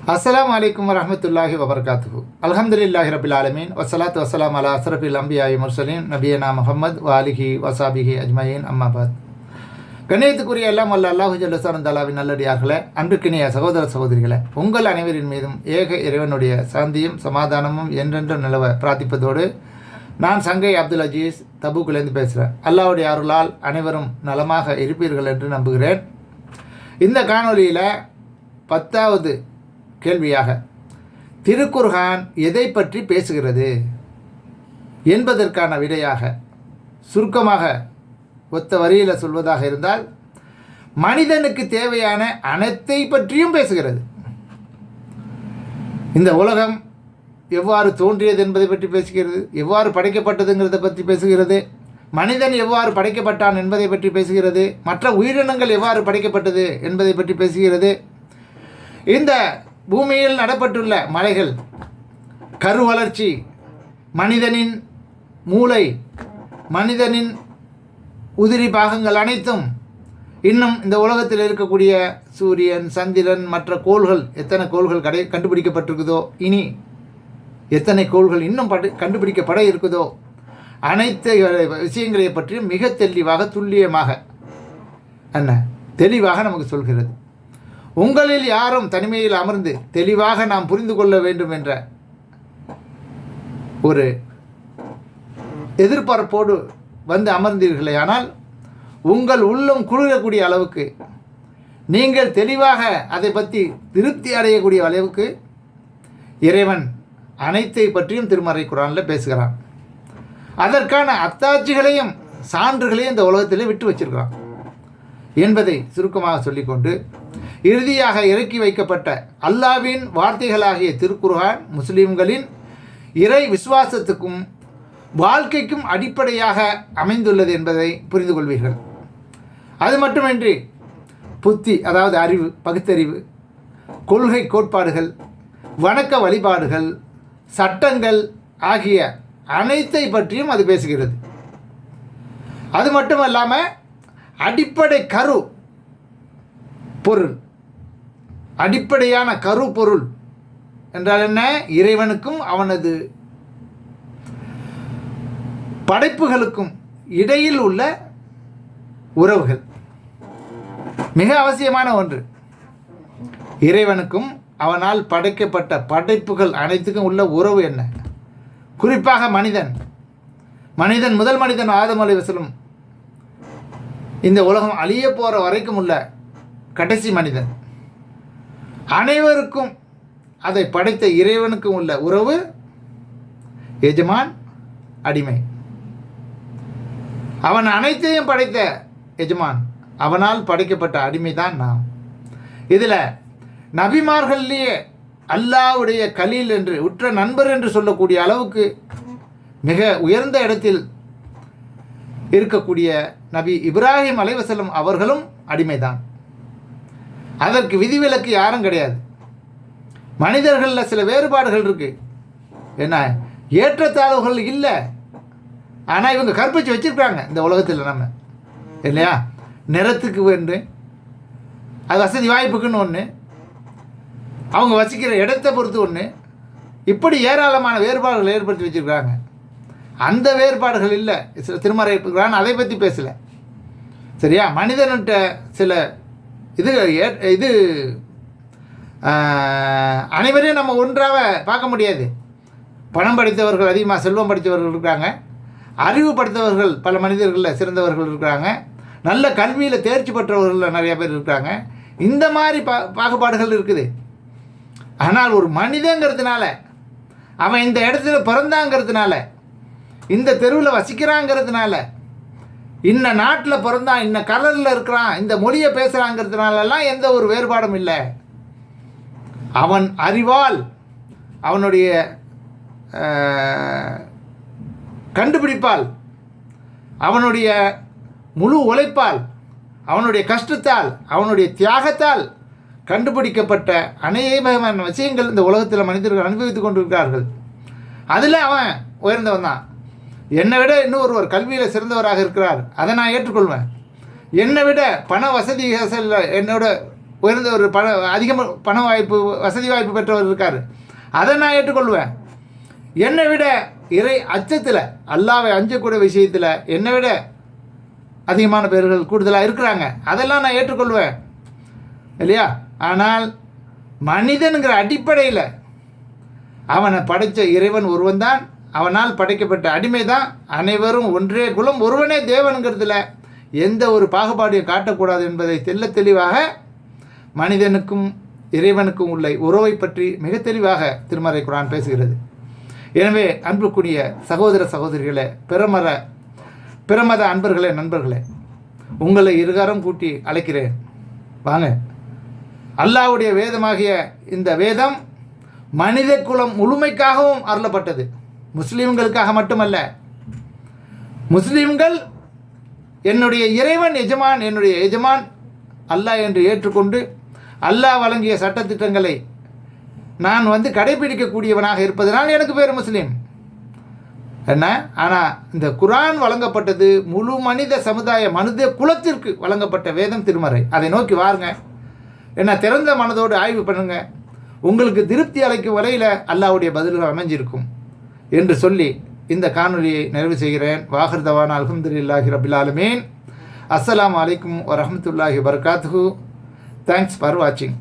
அஸ்ஸலாமு அலைக்கும் வரஹ்மத்துல்லாஹி வபரகாத்துஹு. அல்ஹம்துலில்லாஹி ரப்பில் ஆலமீன் வஸ்ஸலாத்து வஸ்ஸலாமு அலா அஸ்ரஃபில் அன்பியாஇ முர்சலீன் நபியனா முஹம்மத் வாலிஹி வசாபிஹி அஜ்மஈன் அம்மாபாத். கண்ணியத்துக்குரிய எல்லாம் வல்ல அல்லாஹு ஜல்ல ஷானஹு தஆலாவின் நல்லடியார்களே, அன்பிற்கினிய சகோதர சகோதரிகளே, உங்கள் அனைவரின் மீதும் ஏக இறைவனுடைய சாந்தியும் சமாதானமும் என்றென்றும் நிலவ பிரார்த்திப்பதோடு, நான் சங்கை அப்துல் அஜீஸ் தபூக்கிலேருந்து பேசுகிறேன். அல்லாஹ்வுடைய அருளால் அனைவரும் நலமாக இருப்பீர்கள் என்று நம்புகிறேன். இந்த காணொலியில் 10வது கேள்வியாக, திருக்குர்ஆன் எதை பற்றி பேசுகிறது என்பதற்கான விடையாக சுருக்கமாக ஒத்த வரியில் சொல்வதாக இருந்தால், மனிதனுக்கு தேவையான அனைத்தை பற்றியும் பேசுகிறது. இந்த உலகம் எவ்வாறு தோன்றியது என்பதை பற்றி பேசுகிறது, எவ்வாறு படைக்கப்பட்டதுங்கிறத பற்றி பேசுகிறது, மனிதன் எவ்வாறு படைக்கப்பட்டான் என்பதை பற்றி பேசுகிறது, மற்ற உயிரினங்கள் எவ்வாறு படைக்கப்பட்டது என்பதை பற்றி பேசுகிறது. இந்த பூமியில் நடப்பட்டுள்ள மலைகள், கரு வளர்ச்சி, மனிதனின் மூளை, மனிதனின் உதிரி பாகங்கள் அனைத்தும், இன்னும் இந்த உலகத்தில் இருக்கக்கூடிய சூரியன், சந்திரன், மற்ற கோள்கள், எத்தனை கோள்கள் கண்டுபிடிக்கப்பட்டிருக்குதோ, இனி எத்தனை கோள்கள் இன்னும் கண்டுபிடிக்கப்பட இருக்குதோ, அனைத்து விஷயங்களை பற்றியும் மிக தெளிவாக துல்லியமாக தெளிவாக நமக்கு சொல்கிறது. உங்களில் யாரும் தனிமையில் அமர்ந்து தெளிவாக நாம் புரிந்து கொள்ள வேண்டும் என்ற ஒரு எதிர்பார்ப்போடு வந்து அமர்ந்தீர்களே, ஆனால் உங்கள் உள்ளம் குளிரக்கூடிய அளவுக்கு, நீங்கள் தெளிவாக அதை பற்றி திருப்தி அடையக்கூடிய அளவுக்கு இறைவன் அனைத்தை பற்றியும் திருமறை குர்ஆனில் பேசுகிறான். அதற்கான அத்தாட்சிகளையும் சான்றுகளையும் இந்த உலகத்திலே விட்டு வச்சிருக்கிறான் என்பதை சுருக்கமாக சொல்லிக்கொண்டு, இறுதியாக இறக்கி வைக்கப்பட்ட அல்லாஹ்வின் வார்த்தைகளாகிய திருக்குர்ஆன் முஸ்லிம்களின் இறை விசுவாசத்துக்கும் வாழ்க்கைக்கும் அடிப்படையாக அமைந்துள்ளது என்பதை புரிந்து கொள்வீர்கள். அது மட்டுமின்றி புத்தி, அதாவது அறிவு, பகுத்தறிவு, கொள்கை கோட்பாடுகள், வணக்க வழிபாடுகள், சட்டங்கள் ஆகிய அனைத்தை பற்றியும் அது பேசுகிறது. அது மட்டுமல்லாமல் அடிப்படை கரு பொருள், அடிப்படையான கரு பொருள் என்றால் என்ன? இறைவனுக்கும் அவனது படைப்புகளுக்கும் இடையில் உள்ள உறவுகள் மிக அவசியமான ஒன்று. இறைவனுக்கும் அவனால் படைக்கப்பட்ட படைப்புகள் அனைத்துக்கும் உள்ள உறவு என்ன? குறிப்பாக மனிதன் முதல் மனிதன் ஆதம் அலைஹிஸ்ஸலாம், இந்த உலகம் அழிய போகிற வரைக்கும் உள்ள கடைசி மனிதன், அனைவருக்கும் அதை படைத்த இறைவனுக்கும் உள்ள உறவு எஜமான் அடிமை. அவன் அனைத்தையும் படைத்த எஜமான், அவனால் படைக்கப்பட்ட அடிமை தான் நாம். இதில் நபிமார்கள்லேயே அல்லாஹ்வுடைய கலீல் என்று, உற்ற நண்பர் என்று சொல்லக்கூடிய அளவுக்கு மிக உயர்ந்த இடத்தில் இருக்கக்கூடிய நபி இப்ராஹிம் அலைஹிஸ்ஸலாம் அவர்களும் அடிமைதான். அதற்கு விதிவிலக்கு யாரும் கிடையாது. மனிதர்களில் சில வேறுபாடுகள் இருக்குது, என்ன ஏற்றத்தாழ்வுகள் இல்லை. ஆனால் இவங்க கற்பிச்சு வச்சுருக்காங்க இந்த உலகத்தில், நம்ம இல்லையா? நிறத்துக்கு ஒன்று, அது வசதி வாய்ப்புக்குன்னு ஒன்று, அவங்க வசிக்கிற இடத்தை பொறுத்து ஒன்று, இப்படி ஏராளமான வேறுபாடுகள் ஏற்படுத்தி வச்சுருக்காங்க. அந்த வேறுபாடுகள் இல்லை திருமறை குர்ஆன் அதை பற்றி பேசலை, சரியா? மனிதன்கிட்ட சில இது அனைவரையும் நம்ம ஒன்றாக பார்க்க முடியாது. பணம் படித்தவர்கள் அதிகமாக, செல்வம் படித்தவர்கள் இருக்கிறாங்க, அறிவு படுத்தவர்கள் பல மனிதர்களில் சிறந்தவர்கள் இருக்கிறாங்க, நல்ல கல்வியில் தேர்ச்சி பெற்றவர்கள் நிறைய பேர் இருக்கிறாங்க. இந்த மாதிரி பாகுபாடுகள் இருக்குது. ஆனால் ஒரு மனிதங்கிறதுனால, அவன் இந்த இடத்துல பிறந்தாங்கிறதுனால, இந்த தெருவில் வசிக்கிறாங்கிறதுனால, இன்ன நாட்டில் பிறந்தான், இன்ன கலரில் இருக்கிறான், இந்த மொழியை பேசுகிறாங்கிறதுனாலலாம் எந்த ஒரு வேறுபாடும் இல்லை. அவன் அறிவால், அவனுடைய கண்டுபிடிப்பால், அவனுடைய முழு உழைப்பால், அவனுடைய கஷ்டத்தால், அவனுடைய தியாகத்தால் கண்டுபிடிக்கப்பட்ட அநேகமான விஷயங்கள் இந்த உலகத்தில் மனிதர்கள் அனுபவித்து கொண்டிருக்கிறார்கள். அதில் அவன் உயர்ந்தவன் தான். என்னை விட இன்னொருவர் கல்வியில் சிறந்தவராக இருக்கிறார், அதை நான் ஏற்றுக்கொள்வேன். என்னை விட பண வசதி என்னோட உயர்ந்த ஒரு அதிகமாக பண வாய்ப்பு வசதி வாய்ப்பு பெற்றவர் இருக்கார், அதை நான் ஏற்றுக்கொள்வேன். என்னை விட இறை அச்சத்தில் அல்லாவை அஞ்சக்கூடிய விஷயத்தில் என்னை விட அதிகமான பேர்கள் கூடுதலாக இருக்கிறாங்க, அதெல்லாம் நான் ஏற்றுக்கொள்வேன் இல்லையா. ஆனால் மனிதனுங்கிற அடிப்படையில் அவனை படைத்த இறைவன் ஒருவன் தான், அவனால் படைக்கப்பட்ட அடிமை தான், அனைவரும் ஒன்றே குலம் ஒருவனே தேவனுங்கிறதுல எந்த ஒரு பாகுபாடையும் காட்டக்கூடாது என்பதை தெளிவாக மனிதனுக்கும் இறைவனுக்கும் உள்ள உறவை பற்றி மிக தெளிவாக திருமறை குர்ஆன் பேசுகிறது. எனவே அன்புக்குரிய சகோதர சகோதரிகளே, பிரமத அன்பர்களே, நண்பர்களே, உங்களை இருகாரம் கூட்டி அழைக்கிறேன். வாங்க, அல்லாஹ்வுடைய வேதமாகிய இந்த வேதம் மனித குலம் முழுமைக்காகவும் அருளப்பட்டது, முஸ்லீம்களுக்காக மட்டுமல்ல. முஸ்லீம்கள் என்னுடைய இறைவன் எஜமான், என்னுடைய எஜமான் அல்லாஹ் என்று ஏற்றுக்கொண்டு அல்லாஹ் வழங்கிய சட்டத்திட்டங்களை நான் கடைபிடிக்கக்கூடியவனாக இருப்பதனால் எனக்கு பேர் முஸ்லீம் என்ன. ஆனால் இந்த குர்ஆன் வழங்கப்பட்டது முழு மனித சமுதாய மனித குலத்திற்கு வழங்கப்பட்ட வேதம் திருமறை. அதை நோக்கி வாருங்க, என்ன திறந்த மனதோடு ஆய்வு பண்ணுங்க, உங்களுக்கு திருப்தி அளிக்கும் வரையில் அல்லாஹ்வுடைய பதில்கள் அமைஞ்சிருக்கும் என்று சொல்லி இந்த காணொலியை நிறைவு செய்கிறேன். வாஹிர் தவானா அல்ஹம்துலில்லாஹி ரபில் ஆலமீன். அஸ்ஸலாமு அலைக்கும் வரஹ்மத்துல்லாஹி வபரகாத்துஹு. தேங்க்ஸ் ஃபார் வாட்சிங்.